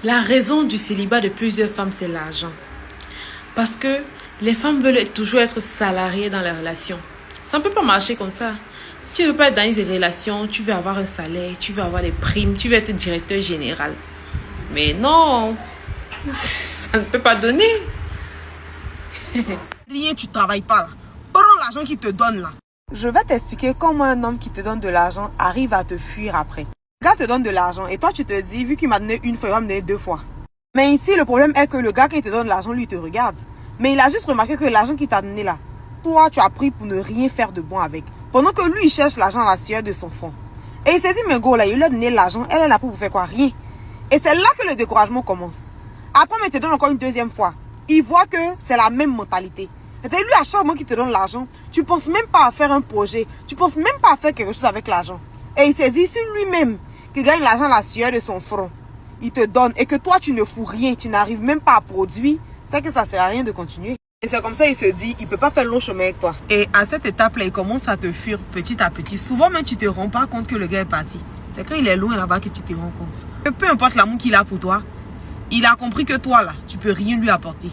La raison du célibat de plusieurs femmes, c'est l'argent. Parce que les femmes veulent toujours être salariées dans les relations. Ça ne peut pas marcher comme ça. Tu ne veux pas être dans une relation, tu veux avoir un salaire, tu veux avoir des primes, tu veux être directeur général. Mais non, ça ne peut pas donner. Rien, tu travailles pas là. Prends l'argent qu'il te donne là. Je vais t'expliquer comment un homme qui te donne de l'argent arrive à te fuir après. Le gars te donne de l'argent et toi tu te dis, vu qu'il m'a donné une fois, il va me donner 2 fois. Mais ici, le problème est que le gars qui te donne l'argent, lui, te regarde. Mais il a juste remarqué que l'argent qu'il t'a donné là, toi, tu as pris pour ne rien faire de bon avec. Pendant que lui, il cherche l'argent à la sueur de son front. Et il s'est dit, mais go, là, il lui a donné l'argent, elle est là pour faire quoi? Rien. Et c'est là que le découragement commence. Après, il te donne encore une deuxième fois. Il voit que c'est la même mentalité. Et lui, à chaque moment qu'il te donne l'argent, tu penses même pas à faire un projet. Tu penses même pas à faire quelque chose avec l'argent. Et il s'est dit, si lui-même, qui gagne l'argent à la sueur de son front, il te donne et que toi, tu ne fous rien, tu n'arrives même pas à produire, c'est que ça sert à rien de continuer. Et c'est comme ça, il se dit, il peut pas faire long chemin avec toi. Et à cette étape-là, il commence à te fuir petit à petit. Souvent même, tu te rends pas compte que le gars est parti. C'est quand il est loin là-bas que tu te rends compte. Et peu importe l'amour qu'il a pour toi, il a compris que toi, là, tu peux rien lui apporter.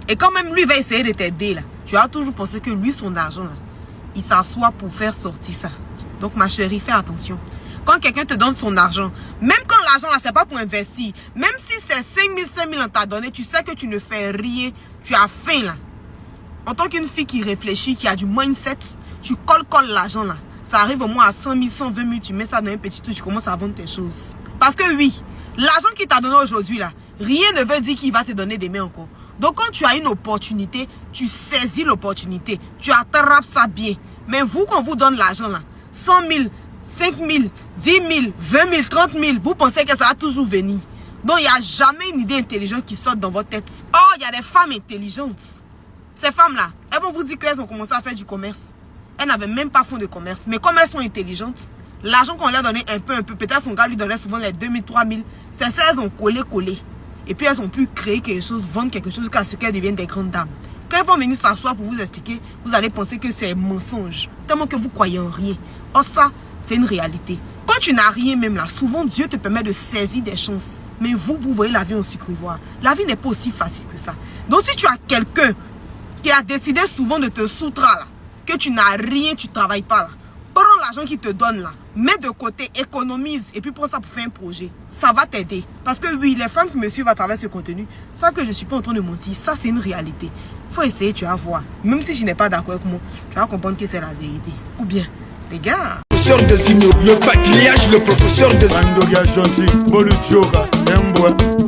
Et quand même lui va essayer de t'aider, là, tu as toujours pensé que lui, son argent, là, il s'assoit pour faire sortir ça. Donc, ma chérie, fais attention. Quand quelqu'un te donne son argent, même quand l'argent là, c'est pas pour investir, même si c'est 5 000, 5 000 on t'a donné, tu sais que tu ne fais rien, tu as faim là. En tant qu'une fille qui réfléchit, qui a du mindset, tu colles l'argent là. Ça arrive au moins à 100 000, 120 000, tu mets ça dans un petit truc, tu commences à vendre tes choses. Parce que oui, l'argent qu'il t'a donné aujourd'hui là, rien ne veut dire qu'il va te donner demain encore. Donc quand tu as une opportunité, tu saisis l'opportunité, tu attrapes ça bien. Mais vous, quand vous donne l'argent là, 100 000, 5 000, 10 000, 20 000, 30 000, vous pensez que ça va toujours venir. Donc il n'y a jamais une idée intelligente qui sort dans votre tête. Oh, il y a des femmes intelligentes. Ces femmes-là, elles vont vous dire qu'elles ont commencé à faire du commerce. Elles n'avaient même pas fond de commerce. Mais comme elles sont intelligentes, l'argent qu'on leur donnait un peu, peut-être son gars lui donnait souvent les 2 000, 3 000. C'est ça, elles ont collé. Et puis elles ont pu créer quelque chose, vendre quelque chose, jusqu'à ce qu'elles deviennent des grandes dames. Quand elles vont venir s'asseoir pour vous expliquer, vous allez penser que c'est un mensonge. Tellement que vous croyez en rien. Or ça, c'est une réalité. Quand tu n'as rien même là, souvent Dieu te permet de saisir des chances. Mais vous voyez la vie en sucre-ivoire. La vie n'est pas aussi facile que ça. Donc si tu as quelqu'un qui a décidé souvent de te soustraire là, que tu n'as rien, tu ne travailles pas là, prends l'argent qu'il te donne là, mets de côté, économise et puis prends ça pour faire un projet. Ça va t'aider. Parce que oui, les femmes qui me suivent à travers ce contenu savent que je ne suis pas en train de mentir. Ça, c'est une réalité. Il faut essayer, tu vas voir. Même si je n'ai pas d'accord avec moi, tu vas comprendre que c'est la vérité. Ou bien, les gars. Professeur de Zino, le patriarche, le professeur de Andoria Chanti, Bolu Tchoka, Mboua.